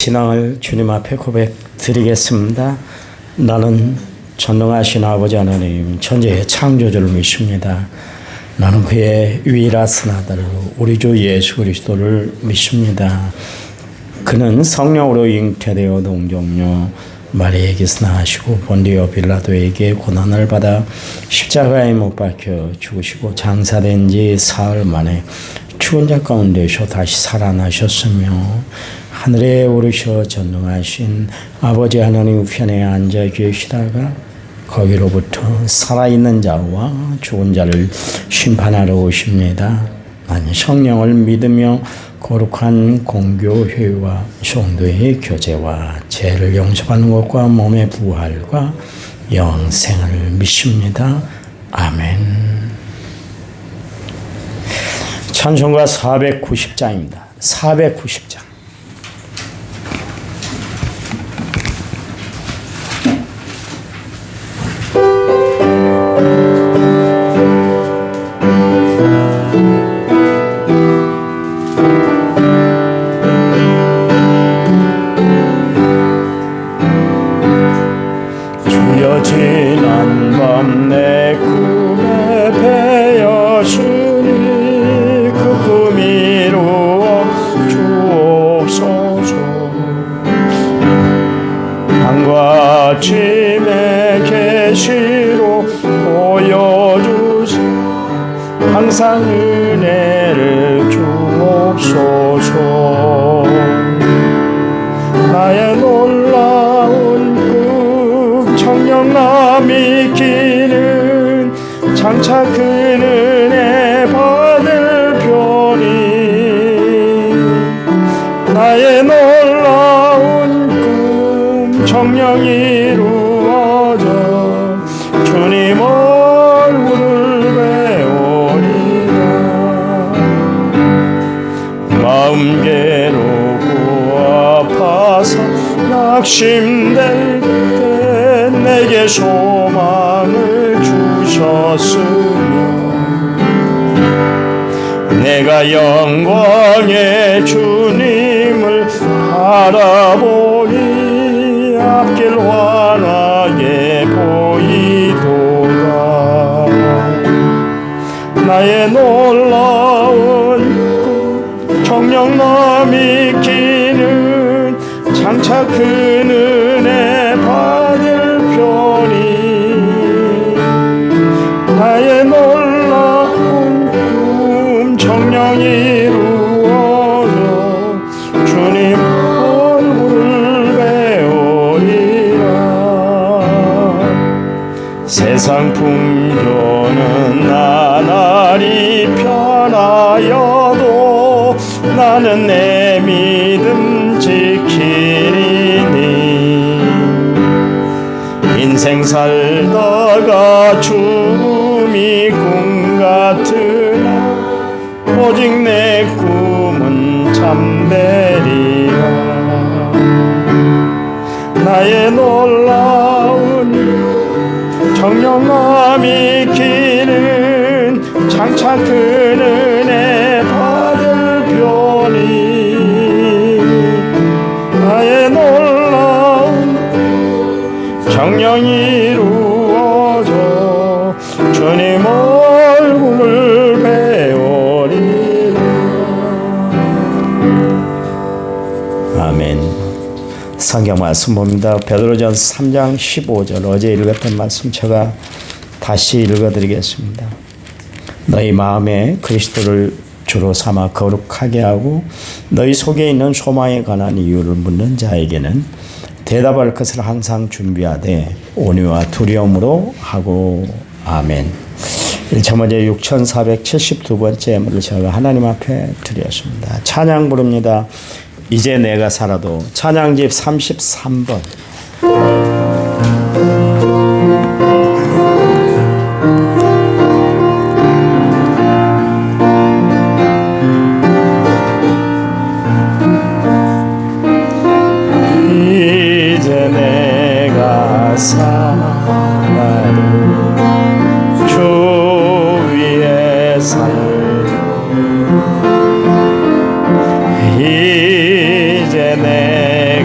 신앙을 주님 앞에 고백드리겠습니다. 나는 전능하신 아버지 하나님 천지의 창조주를 믿습니다. 나는 그의 유일하신 아들 우리 주 예수 그리스도를 믿습니다. 그는 성령으로 잉태되어 동정녀 마리아에게서 나시고 본디오 빌라도에게 고난을 받아 십자가에 못 박혀 죽으시고 장사된 지 사흘 만에 죽은 자 가운데서 다시 살아나셨으며 하늘에 오르셔 전능하신 아버지 하나님 우편에 앉아 계시다가 거기로부터 살아있는 자와 죽은 자를 심판하러 오십니다. 나는 성령을 믿으며 거룩한 공교회와 성도의 교제와 죄를 용서받는 것과 몸의 부활과 영생을 믿습니다. 아멘. 찬송가 490장입니다. 490장. 지난 밤 내 꿈에 배어주니 그 꿈 이루어 주옵소서. 밤과 아침의 계시로 보여주시 항상 은혜를 주옵소서. 나의 놀라운 청령남이 끼는 장차 그 은혜 받을 편이 나의 놀라운 꿈 청령 이루어져 주님 얼굴을 배우리라. 마음 괴롭고 아파서 낙심될 때 내게 소망을 주셨으며 내가 영광의 주님을 바라보니 앞길 환하게 보이도다. 나의 놀라운 꿈 청령남이 끼는 장차 그 은혜 받을 편이 나의 놀라운 꿈 청령 이루어져 주님 얼굴을 배우리라. 세상 풍조는 나날이 변하여도 나는 내 믿음 지키리니 인생 살다가 죽음이 꿈 같으나 오직 내 꿈은 참되리라. 나의 놀라운 청령남이 끼는 장차 그 은혜 받을 편이 나의 놀라운 청령 이루어져 주님 얼굴을 배우리라. 아멘. 성경 말씀 봅니다. 베드로전서 3장 15절 어제 읽었던 말씀 제가 다시 읽어드리겠습니다. 너희 마음에 그리스도를 주로 삼아 거룩하게 하고 너희 속에 있는 소망에 관한 이유를 묻는 자에게는 대답할 것을 항상 준비하되 온유와 두려움으로 하고. 아멘. 1차문제 6472번째 예물을 제가 하나님 앞에 드렸습니다. 찬양 부릅니다. 이제 내가 살아도. 찬양집 33번. 이제 내가 살아도 주 위에 살고 이제 내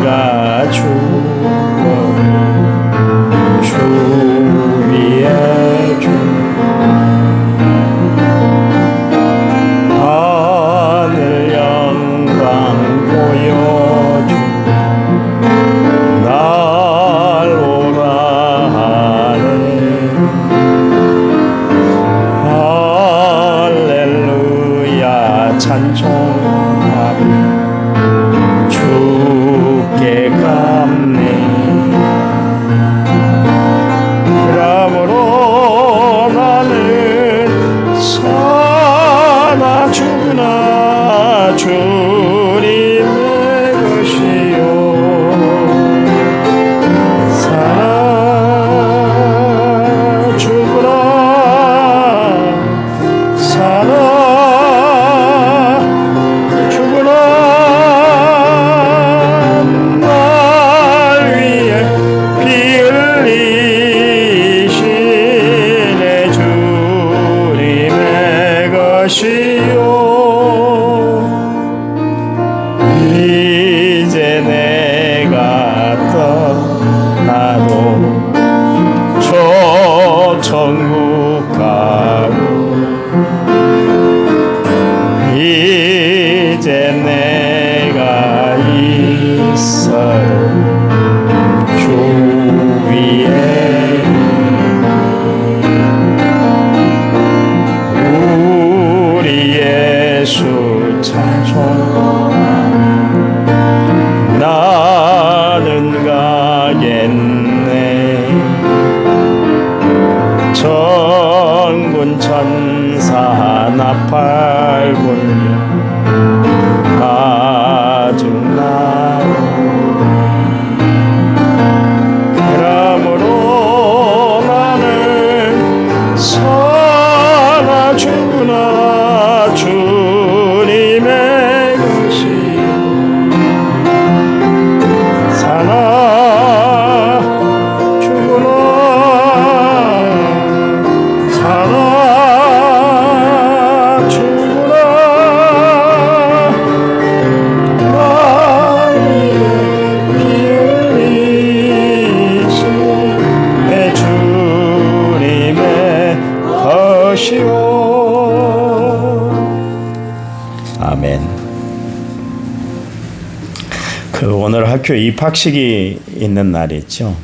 학교 입학식이 있는 날이 있죠.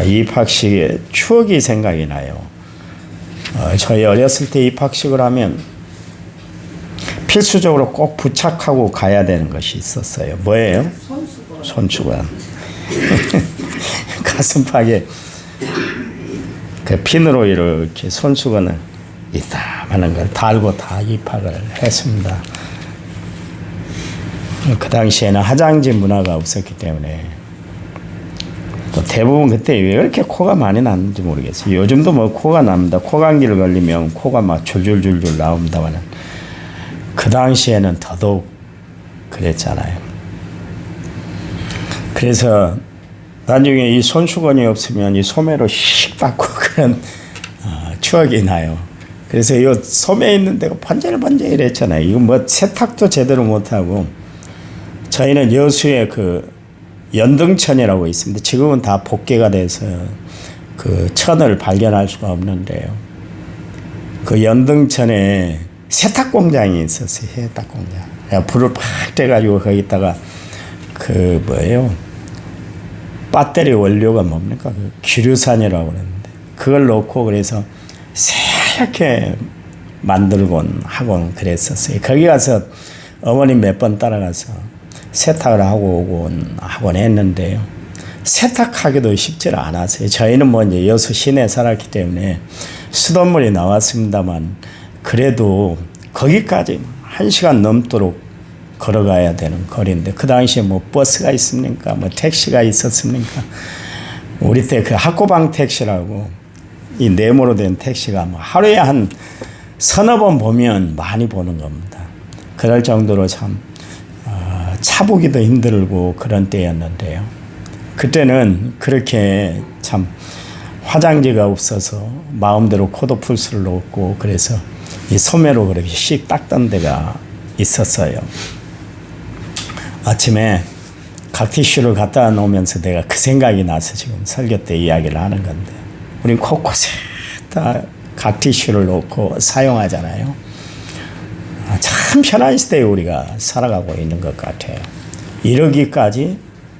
입학식의 추억이 생각이 나요. 저희 어렸을 때 입학식을 하면 필수적으로 꼭 부착하고 가야 되는 것이 있었어요. 뭐예요? 손수건. 가슴팍에 그 핀으로 이렇게 손수건을 이따만한 걸 달고 다 입학을 했습니다. 그 당시에는 화장지 문화가 없었기 때문에 또 대부분 그때 왜 이렇게 코가 많이 났는지 모르겠어요. 요즘도 뭐 코가 납니다. 코감기를 걸리면 코가 막 줄줄줄줄 나옵니다만 그 당시에는 더더욱 그랬잖아요. 그래서 나중에 이 손수건이 없으면 이 소매로 씩 닦고 그런 추억이 나요. 그래서 이 소매 있는 데가 번질번질했잖아요. 이거 뭐 세탁도 제대로 못하고 저희는 여수에 그 연등천이라고 있습니다. 지금은 다 복개가 돼서 그 천을 발견할 수가 없는데요. 그 연등천에 세탁 공장이 있었어요. 세탁 공장. 불을 팍 떼가지고 거기다가 그 뭐예요? 배터리 원료가 뭡니까? 그 기류산이라고 그러는데 그걸 넣고 그래서 새롭게 만들곤 하곤 그랬었어요. 거기 가서 어머니 몇 번 따라가서 세탁을 하고 하곤 했는데요. 세탁하기도 쉽지 않았어요. 저희는 뭐 이제 여수 시내에 살았기 때문에 수돗물이 나왔습니다만 그래도 거기까지 1시간 넘도록 걸어가야 되는 거리인데 그 당시에 뭐 버스가 있습니까? 뭐 택시가 있었습니까? 우리 때 그 학고방 택시라고 이 네모로 된 택시가 뭐 하루에 한 서너 번 보면 많이 보는 겁니다. 그럴 정도로 참 차 보기도 힘들고 그런 때였는데요. 그때는 그렇게 참 화장지가 없어서 마음대로 코도 풀 수를 없고 그래서 이 소매로 그렇게 씩 닦던 데가 있었어요. 아침에 각티슈를 갖다 놓으면서 내가 그 생각이 나서 지금 설교 때 이야기를 하는 건데 우린 곳곳에 다 각티슈를 놓고 사용하잖아요. 참 편한 시대에 우리가 살아가고 있는 것 같아요. 이러기까지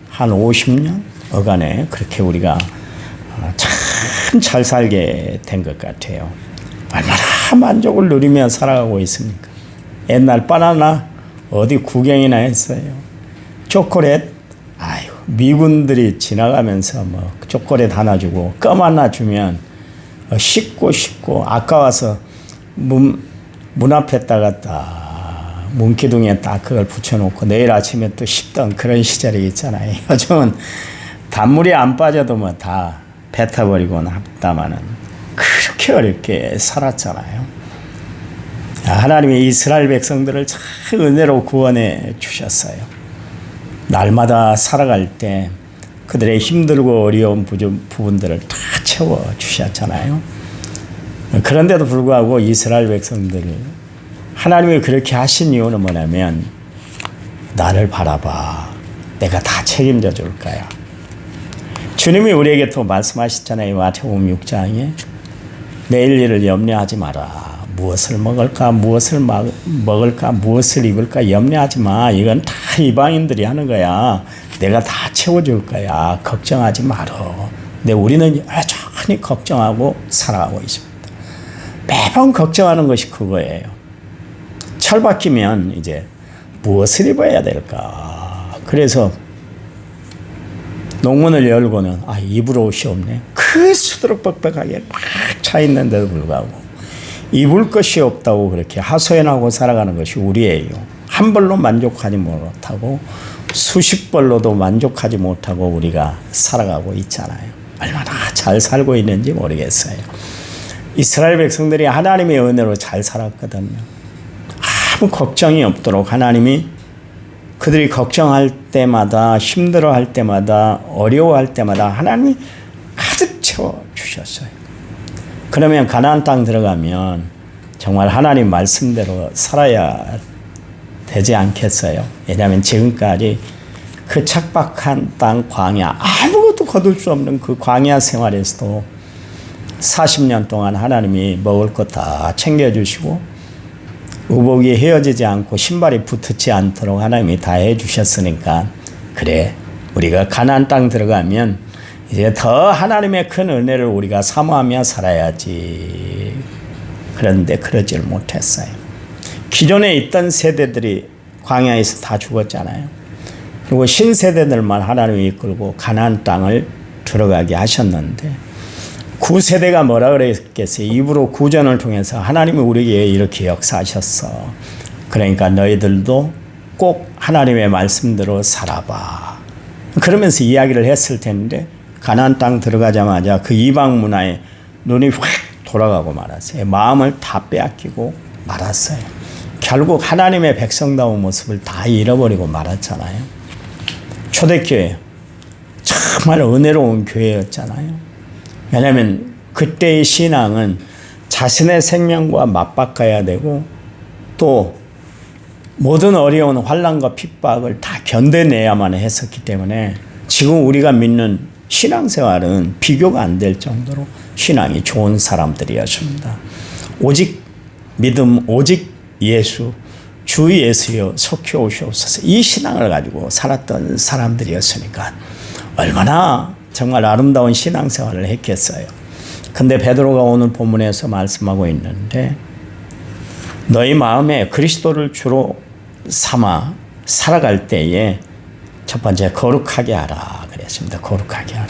한 50년 어간에 그렇게 우리가 참 잘 살게 된 것 같아요. 얼마나 만족을 누리며 살아가고 있습니까? 옛날 바나나 어디 구경이나 했어요. 초콜릿 아유 미군들이 지나가면서 뭐 초콜릿 하나 주고 껌 하나 주면 씻고 아까워서 문 앞에다가 딱 문기둥에 딱 그걸 붙여놓고 내일 아침에 또 씹던 그런 시절이 있잖아요. 요즘은 단물이 안 빠져도 뭐 다 뱉어버리곤 합니다마는 그렇게 어렵게 살았잖아요. 하나님이 이스라엘 백성들을 참 은혜로 구원해 주셨어요. 날마다 살아갈 때 그들의 힘들고 어려운 부분들을 다 채워 주셨잖아요. 그런데도 불구하고 이스라엘 백성들을 하나님이 그렇게 하신 이유는 뭐냐면 나를 바라봐. 내가 다 책임져 줄 거야. 주님이 우리에게 또 말씀하셨잖아요. 마태복음 6장에 내일 일을 염려하지 마라. 무엇을 먹을까, 무엇을 먹을까, 무엇을 입을까 염려하지 마. 이건 다 이방인들이 하는 거야. 내가 다 채워줄 거야. 걱정하지 말어. 근데 우리는 여전히 걱정하고 살아가고 있습니다. 매번 걱정하는 것이 그거예요. 철 바뀌면 이제 무엇을 입어야 될까. 그래서 농문을 열고는 입을 옷이 없네. 그 수두룩 뻑뻑하게 꽉 차 있는데도 불구하고 입을 것이 없다고 그렇게 하소연하고 살아가는 것이 우리예요. 한 벌로 만족하지 못하고 수십 벌로도 만족하지 못하고 우리가 살아가고 있잖아요. 얼마나 잘 살고 있는지 모르겠어요. 이스라엘 백성들이 하나님의 은혜로 잘 살았거든요. 아무 걱정이 없도록 하나님이 그들이 걱정할 때마다 힘들어할 때마다 어려워할 때마다 하나님이 가득 채워주셨어요. 그러면 가나안 땅 들어가면 정말 하나님 말씀대로 살아야 되지 않겠어요? 왜냐하면 지금까지 그 척박한 땅 광야 아무것도 거둘 수 없는 그 광야 생활에서도 40년 동안 하나님이 먹을 것 다 챙겨주시고 의복이 헤어지지 않고 신발이 붙지 않도록 하나님이 다 해주셨으니까 그래, 우리가 가나안 땅 들어가면 이제 더 하나님의 큰 은혜를 우리가 사모하며 살아야지. 그런데 그러질 못했어요. 기존에 있던 세대들이 광야에서 다 죽었잖아요. 그리고 신세대들만 하나님이 이끌고 가나안 땅을 들어가게 하셨는데, 구세대가 뭐라 그랬겠어요? 입으로 구전을 통해서 하나님이 우리에게 이렇게 역사하셨어. 그러니까 너희들도 꼭 하나님의 말씀대로 살아봐. 그러면서 이야기를 했을 텐데, 가나안 땅 들어가자마자 그 이방 문화에 눈이 확 돌아가고 말았어요. 마음을 다 빼앗기고 말았어요. 결국 하나님의 백성다운 모습을 다 잃어버리고 말았잖아요. 초대교회 정말 은혜로운 교회였잖아요. 왜냐하면 그때의 신앙은 자신의 생명과 맞바꿔야 되고 또 모든 어려운 환난과 핍박을 다 견뎌내야만 했었기 때문에 지금 우리가 믿는 신앙생활은 비교가 안 될 정도로 신앙이 좋은 사람들이었습니다. 오직 믿음, 오직 예수, 주 예수여 속히 오시옵소서, 이 신앙을 가지고 살았던 사람들이었으니까 얼마나 정말 아름다운 신앙생활을 했겠어요. 근데 베드로가 오늘 본문에서 말씀하고 있는데, 너희 마음에 그리스도를 주로 삼아 살아갈 때에 첫 번째 거룩하게 하라 그랬습니다. 거룩하게 하라.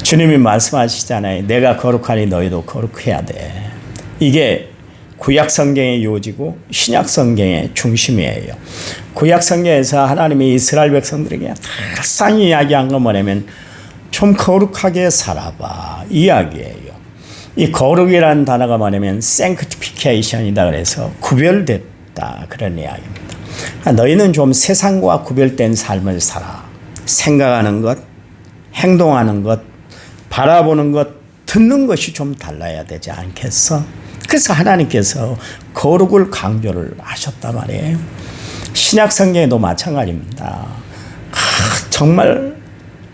주님이 말씀하시잖아요. 내가 거룩하니 너희도 거룩해야 돼. 이게 구약 성경의 요지고 신약 성경의 중심이에요. 구약 성경에서 하나님이 이스라엘 백성들에게 항상 이야기한 건 뭐냐면 좀 거룩하게 살아봐 이야기예요. 이 거룩이라는 단어가 뭐냐면 sanctification이다 그래서 구별됐다 그런 이야기입니다. 너희는 좀 세상과 구별된 삶을 살아. 생각하는 것, 행동하는 것, 바라보는 것, 듣는 것이 좀 달라야 되지 않겠어? 그래서 하나님께서 거룩을 강조를 하셨단 말이에요. 신약 성경에도 마찬가지입니다. 정말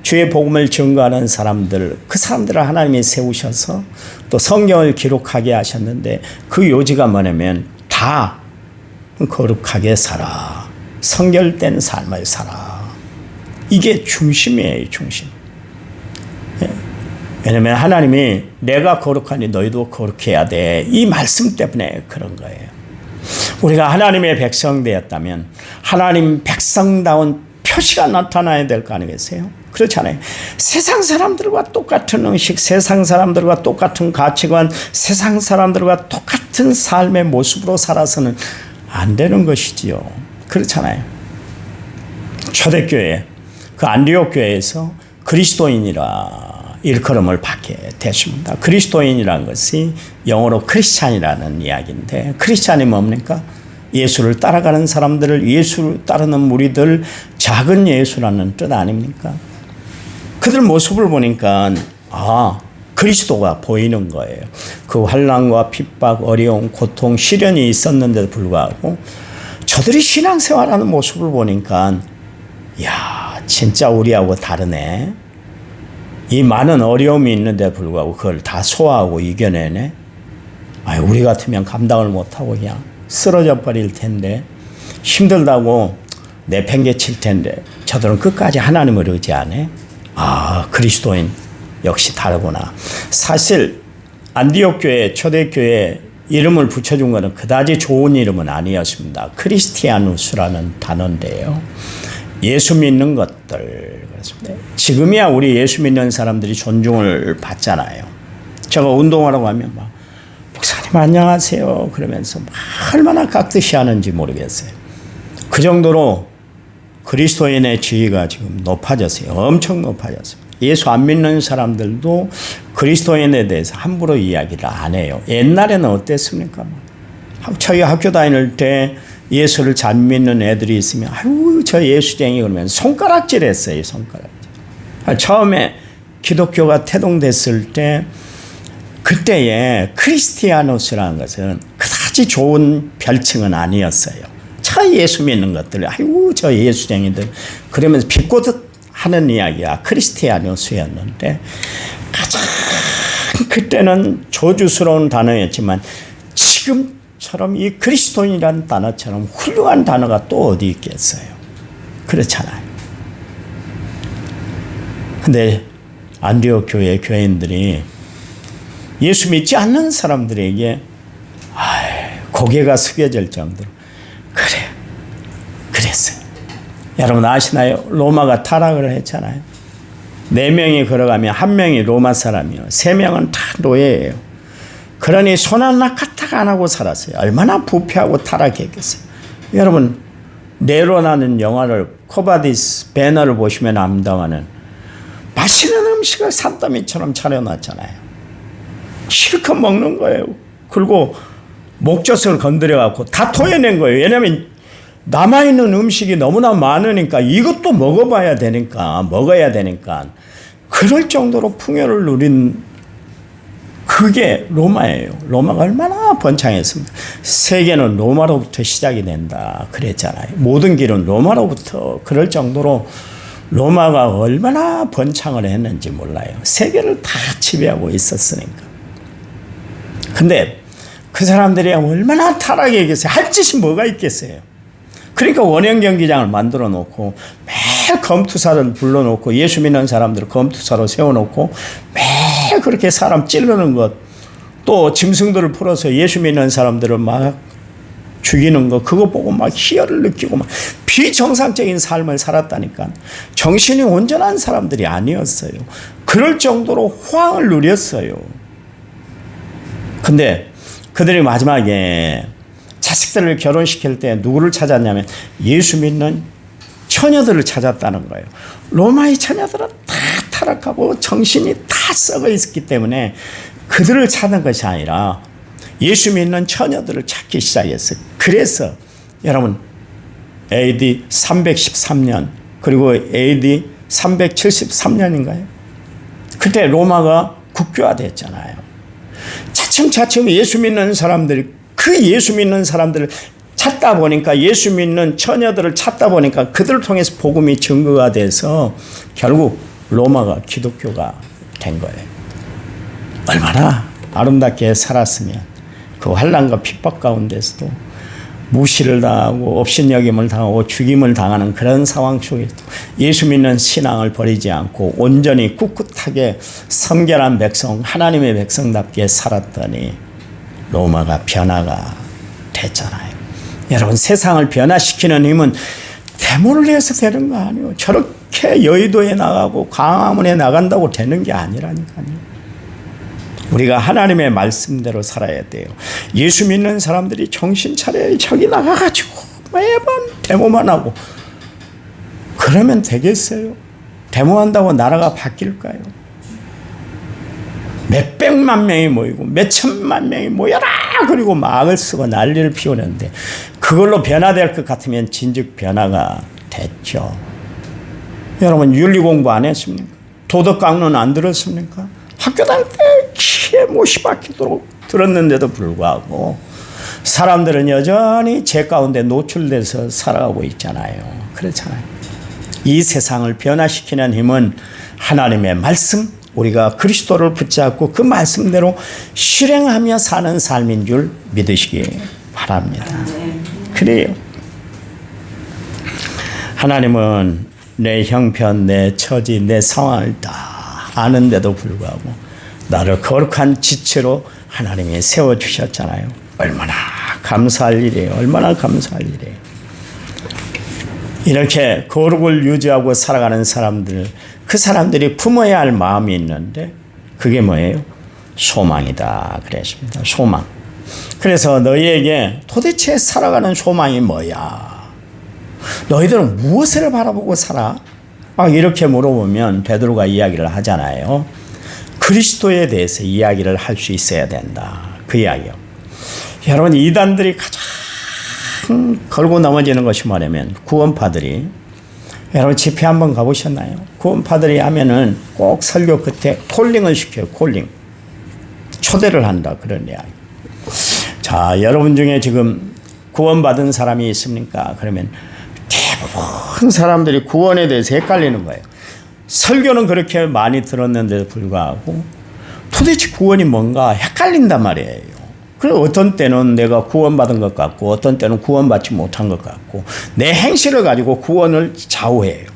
주의 복음을 증거하는 사람들, 그 사람들을 하나님이 세우셔서 또 성경을 기록하게 하셨는데 그 요지가 뭐냐면 다 거룩하게 살아. 성결된 삶을 살아. 이게 중심이에요, 중심. 왜냐하면 하나님이 내가 거룩하니 너희도 거룩해야 돼. 이 말씀 때문에 그런 거예요. 우리가 하나님의 백성 되었다면 하나님 백성다운 표시가 나타나야 될 거 아니겠어요? 그렇잖아요. 세상 사람들과 똑같은 의식, 세상 사람들과 똑같은 가치관, 세상 사람들과 똑같은 삶의 모습으로 살아서는 안 되는 것이지요. 그렇잖아요. 초대교회, 그 안디옥 교회에서 그리스도인이라 일컬음을 받게 됐습니다. 그리스도인이라는 것이 영어로 크리스찬이라는 이야기인데, 크리스찬이 뭡니까? 예수를 따라가는 사람들을, 예수를 따르는 무리들, 작은 예수라는 뜻 아닙니까? 그들 모습을 보니까 그리스도가 보이는 거예요. 그 환난과 핍박, 어려움, 고통, 시련이 있었는데도 불구하고 저들이 신앙생활하는 모습을 보니까 야, 진짜 우리하고 다르네. 이 많은 어려움이 있는데 불구하고 그걸 다 소화하고 이겨내네. 우리 같으면 감당을 못하고 그냥 쓰러져 버릴 텐데, 힘들다고 내팽개칠 텐데 저들은 끝까지 하나님을 의지하네. 그리스도인 역시 다르구나. 사실 안디옥 교회, 초대교회 이름을 붙여준 것은 그다지 좋은 이름은 아니었습니다. 크리스티아누스라는 단어인데요. 예수 믿는 것들. 그렇습니다. 지금이야 우리 예수 믿는 사람들이 존중을 받잖아요. 제가 운동하라고 하면 목사님 안녕하세요 그러면서 얼마나 깍듯이 하는지 모르겠어요. 그 정도로 그리스도인의 지위가 지금 높아졌어요. 엄청 높아졌어요. 예수 안 믿는 사람들도 그리스도인에 대해서 함부로 이야기를 안 해요. 옛날에는 어땠습니까? 저희 학교 다닐 때 예수를 잘 믿는 애들이 있으면 저 예수쟁이 그러면 손가락질 했어요. 손가락질. 처음에 기독교가 태동됐을 때 그때의 크리스티아노스라는 것은 그다지 좋은 별칭은 아니었어요. 저 예수 믿는 것들, 저 예수쟁이들 그러면서 비꼬듯 하는 이야기가 크리스티아노스였는데, 가장 그때는 저주스러운 단어였지만 지금처럼 이 그리스도인이라는 단어처럼 훌륭한 단어가 또 어디 있겠어요? 그렇잖아요. 근데 안디옥 교회 교인들이 예수 믿지 않는 사람들에게 고개가 숙여질 정도로 그랬어요. 여러분 아시나요? 로마가 타락을 했잖아요. 4명이 걸어가면 1명이 로마 사람이요. 3명은 다 노예예요. 그러니 손 하나 까딱 안 하고 살았어요. 얼마나 부패하고 타락했겠어요. 여러분 네로라는 영화를 코바디스 배너를 보시면 압니다마는 맛있는 음식을 산더미처럼 차려놨잖아요. 실컷 먹는 거예요. 그리고 목젖을 건드려갖고 다 토해낸 거예요. 왜냐하면 남아있는 음식이 너무나 많으니까 이것도 먹어야 되니까 그럴 정도로 풍요를 누린 그게 로마예요. 로마가 얼마나 번창했습니까? 세계는 로마로부터 시작이 된다 그랬잖아요. 모든 길은 로마로부터. 그럴 정도로 로마가 얼마나 번창을 했는지 몰라요. 세계를 다 지배하고 있었으니까. 근데 그 사람들이 얼마나 타락해 계세요. 할 짓이 뭐가 있겠어요. 그러니까 원형 경기장을 만들어 놓고 매일 검투사를 불러놓고 예수 믿는 사람들을 검투사로 세워놓고 매일 그렇게 사람 찌르는 것, 또 짐승들을 풀어서 예수 믿는 사람들을 막 죽이는 거, 그거 보고 막 희열을 느끼고 막 비정상적인 삶을 살았다니까. 정신이 온전한 사람들이 아니었어요. 그럴 정도로 호황을 누렸어요. 근데 그들이 마지막에 자식들을 결혼시킬 때 누구를 찾았냐면 예수 믿는 처녀들을 찾았다는 거예요. 로마의 처녀들은 다 타락하고 정신이 다 썩어 있었기 때문에 그들을 찾는 것이 아니라 예수 믿는 처녀들을 찾기 시작했어요. 그래서 여러분 AD 313년 그리고 AD 373년인가요? 그때 로마가 국교화됐잖아요. 차츰차츰 예수 믿는 사람들이 그 예수 믿는 사람들을 찾다 보니까 예수 믿는 처녀들을 찾다 보니까 그들을 통해서 복음이 증거가 돼서 결국 로마가 기독교가 된 거예요. 얼마나 아름답게 살았으면 그 환난과 핍박 가운데서도 무시를 당하고 업신여김을 당하고 죽임을 당하는 그런 상황 속에서 예수 믿는 신앙을 버리지 않고 온전히 꿋꿋하게 성결한 백성, 하나님의 백성답게 살았더니 로마가 변화가 됐잖아요. 여러분 세상을 변화시키는 힘은 데모를 해서 되는 거 아니에요. 저렇게 여의도에 나가고 광화문에 나간다고 되는 게 아니라니까요. 우리가 하나님의 말씀대로 살아야 돼요. 예수 믿는 사람들이 정신 차려야 저기 나가가지고 매번 데모만 하고 그러면 되겠어요? 데모한다고 나라가 바뀔까요? 몇백만 명이 모이고 몇천만 명이 모여라 그리고 막을 쓰고 난리를 피우는데 그걸로 변화될 것 같으면 진즉 변화가 됐죠. 여러분 윤리 공부 안 했습니까? 도덕 강론 안 들었습니까? 학교 다닐 때 키에 못이 박히도록 들었는데도 불구하고 사람들은 여전히 죄 가운데 노출돼서 살아가고 있잖아요. 그렇잖아요. 이 세상을 변화시키는 힘은 하나님의 말씀, 우리가 그리스도를 붙잡고 그 말씀대로 실행하며 사는 삶인 줄 믿으시기 바랍니다. 그래요. 하나님은 내 형편, 내 처지, 내 상황을 다 아는데도 불구하고 나를 거룩한 지체로 하나님이 세워주셨잖아요. 얼마나 감사할 일이에요. 얼마나 감사할 일이에요. 이렇게 거룩을 유지하고 살아가는 사람들, 그 사람들이 품어야 할 마음이 있는데 그게 뭐예요? 소망이다 그랬습니다. 소망. 그래서 너희에게 도대체 살아가는 소망이 뭐야? 너희들은 무엇을 바라보고 살아? 막 이렇게 물어보면 베드로가 이야기를 하잖아요. 그리스도에 대해서 이야기를 할 수 있어야 된다. 그 이야기요. 여러분 이단들이 가장 걸고 넘어지는 것이 뭐냐면 구원파들이, 여러분 집회 한번 가보셨나요? 구원파들이 하면은 꼭 설교 끝에 콜링을 시켜요. 콜링. 초대를 한다. 그런 이야기. 자, 여러분 중에 지금 구원받은 사람이 있습니까? 그러면 대부분 사람들이 구원에 대해서 헷갈리는 거예요. 설교는 그렇게 많이 들었는데도 불구하고 도대체 구원이 뭔가 헷갈린단 말이에요. 그리고 어떤 때는 내가 구원받은 것 같고 어떤 때는 구원받지 못한 것 같고 내 행실을 가지고 구원을 좌우해요.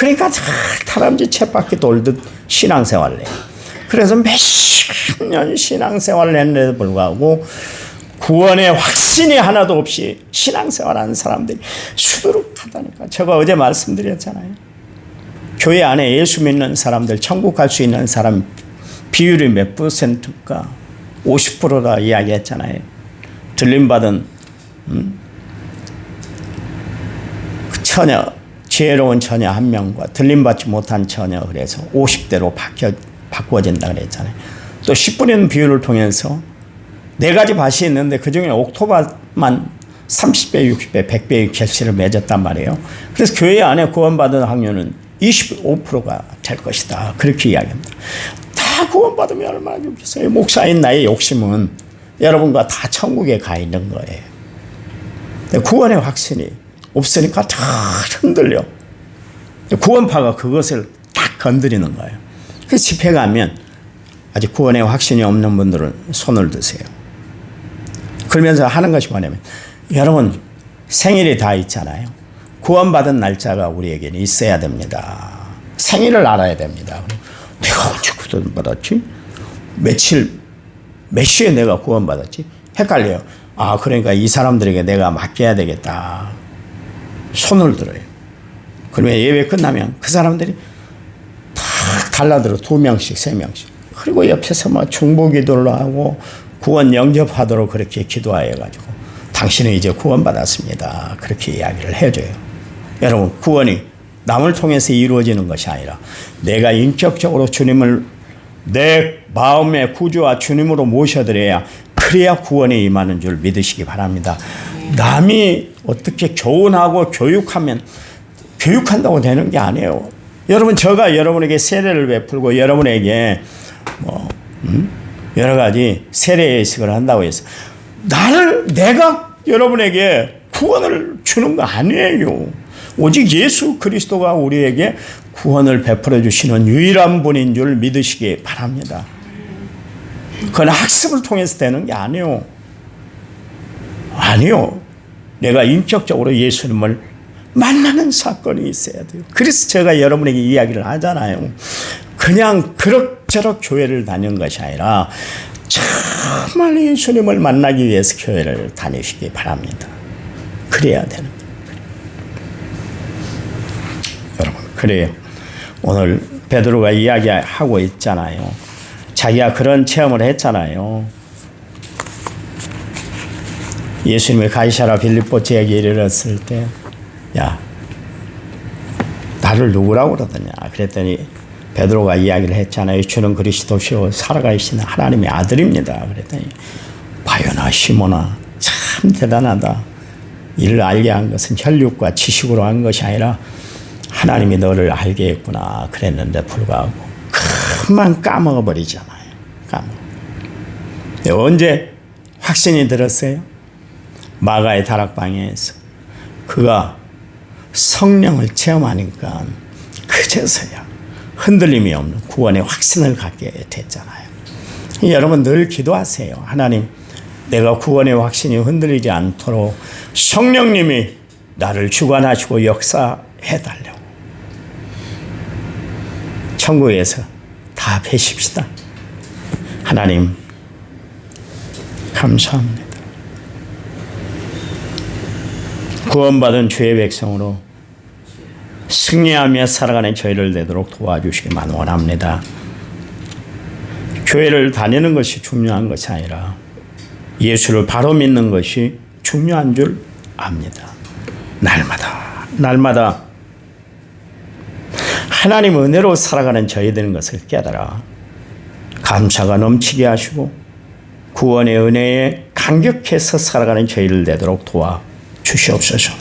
그러니까 다람쥐 쳇바퀴 돌듯 신앙생활을 해요. 그래서 몇십 년 신앙생활을 했는데도 불구하고 구원의 확신이 하나도 없이 신앙생활하는 사람들이 수두룩하다니까. 제가 어제 말씀드렸잖아요. 교회 안에 예수 믿는 사람들, 천국 갈 수 있는 사람 비율이 몇 %가 50%다 이야기했잖아요. 들림받은 처녀, 지혜로운 처녀 한 명과 들림받지 못한 처녀, 그래서 50대로 바꾸어진다 그랬잖아요. 또 10분의 비율을 통해서 네 가지 밭이 있는데 그중에 옥토밭만 30배, 60배, 100배의 결실을 맺었단 말이에요. 그래서 교회 안에 구원받은 확률은 25%가 될 것이다. 그렇게 이야기합니다. 다 구원받으면 얼마나 좋겠어요. 목사인 나의 욕심은 여러분과 다 천국에 가 있는 거예요. 구원의 확신이 없으니까 다 흔들려. 구원파가 그것을 딱 건드리는 거예요. 그 집회 가면 아직 구원의 확신이 없는 분들은 손을 드세요. 그러면서 하는 것이 뭐냐면, 여러분 생일이 다 있잖아요. 구원받은 날짜가 우리에게는 있어야 됩니다. 생일을 알아야 됩니다. 내가 언제 구원받았지? 몇 시에 내가 구원받았지? 헷갈려요. 아, 그러니까 이 사람들에게 내가 맡겨야 되겠다. 손을 들어요. 그러면 예배 끝나면 그 사람들이 탁 달라들어 2명씩, 3명씩. 그리고 옆에서 막 중보기도를 하고 구원 영접하도록 그렇게 기도하여가지고 당신은 이제 구원받았습니다. 그렇게 이야기를 해줘요. 여러분, 구원이 남을 통해서 이루어지는 것이 아니라 내가 인격적으로 주님을 내 마음의 구주와 주님으로 모셔드려야, 그래야 구원에 임하는 줄 믿으시기 바랍니다. 남이 어떻게 교훈하고 교육한다고 되는 게 아니에요. 여러분, 제가 여러분에게 세례를 베풀고 여러분에게 여러 가지 세례 예식을 한다고 해서 내가 여러분에게 구원을 주는 거 아니에요. 오직 예수 그리스도가 우리에게 구원을 베풀어 주시는 유일한 분인 줄 믿으시기 바랍니다. 그건 학습을 통해서 되는 게 아니에요. 내가 인격적으로 예수님을 만나는 사건이 있어야 돼요. 그래서 제가 여러분에게 이야기를 하잖아요. 그냥 그럭저럭 교회를 다니는 것이 아니라 정말 예수님을 만나기 위해서 교회를 다니시기 바랍니다. 그래야 되는 거예요. 여러분, 그래요. 오늘 베드로가 이야기하고 있잖아요. 자기가 그런 체험을 했잖아요. 예수님이 가이사라 빌립보 지역에 이르렀을 때, 야, 나를 누구라고 그러더냐. 그랬더니 베드로가 이야기를 했잖아요. 주는 그리스도시요 살아가시는 하나님의 아들입니다. 그랬더니, 바요나 시몬아, 참 대단하다. 이를 알게 한 것은 혈육과 지식으로 한 것이 아니라 하나님이 너를 알게 했구나. 그랬는데 불구하고 금방 까먹어버리잖아요. 언제 확신이 들었어요? 마가의 다락방에서 그가 성령을 체험하니까 그제서야 흔들림이 없는 구원의 확신을 갖게 됐잖아요. 여러분 늘 기도하세요. 하나님, 내가 구원의 확신이 흔들리지 않도록 성령님이 나를 주관하시고 역사해달라고. 천국에서 다 뵈십시다. 하나님 감사합니다. 구원받은 주의 백성으로 승리하며 살아가는 저희를 되도록 도와주시기만 원합니다. 교회를 다니는 것이 중요한 것이 아니라 예수를 바로 믿는 것이 중요한 줄 압니다. 날마다 하나님 은혜로 살아가는 저희 되는 것을 깨달아 감사가 넘치게 하시고 구원의 은혜에 감격해서 살아가는 저희를 되도록 도와주시옵소서.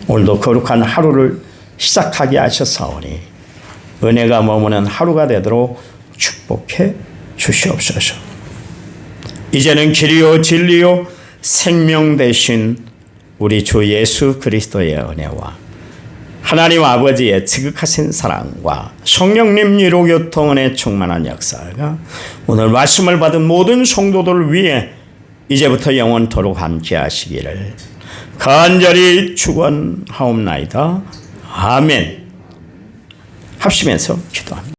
오늘도 거룩한 하루를 시작하게 하셨사오니 은혜가 머무는 하루가 되도록 축복해 주시옵소서. 이제는 길이요 진리요 생명 되신 우리 주 예수 그리스도의 은혜와 하나님 아버지의 지극하신 사랑과 성령님 유로교통원의 충만한 역사가 오늘 말씀을 받은 모든 성도들 위해 이제부터 영원토록 함께 하시기를 간절히 축원하옵나이다. 아멘. 합심해서 기도합니다.